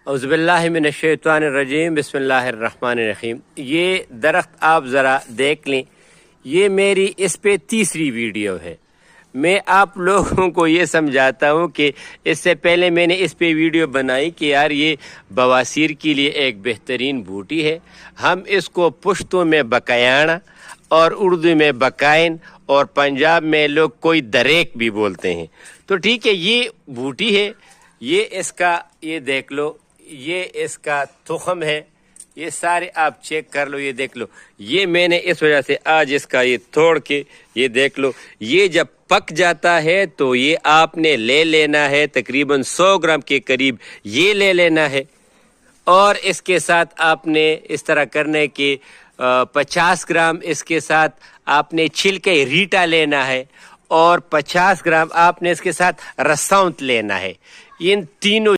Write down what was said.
औज़ुबिल्लाहि मिनश्शैतानिर्रजीम बिस्मिल्लाहिर्रहमानिर्रहीम। ये दरख्त आप ज़रा देख लें, ये मेरी इस पे तीसरी वीडियो है। मैं आप लोगों को ये समझाता हूँ कि इससे पहले मैंने इस पे वीडियो बनाई कि यार ये बवासीर के लिए एक बेहतरीन बूटी है। हम इसको पुश्तो में बकायाना और उर्दू में बकाइन और पंजाब में लोग कोई दरेक भी बोलते हैं। तो ठीक है, ये बूटी है, ये इसका ये देख लो, ये इसका तुखम है, ये सारे आप चेक कर लो, ये देख लो। ये मैंने इस वजह से आज इसका ये तोड़ के ये देख लो। ये जब पक जाता है तो ये आपने ले लेना है, तकरीबन 100 ग्राम के करीब ये ले लेना है। और इसके साथ आपने इस तरह करने के 50 ग्राम इसके साथ आपने छिलके रीटा लेना है और 50 ग्राम आपने इसके साथ रसौंत लेना है। इन तीनों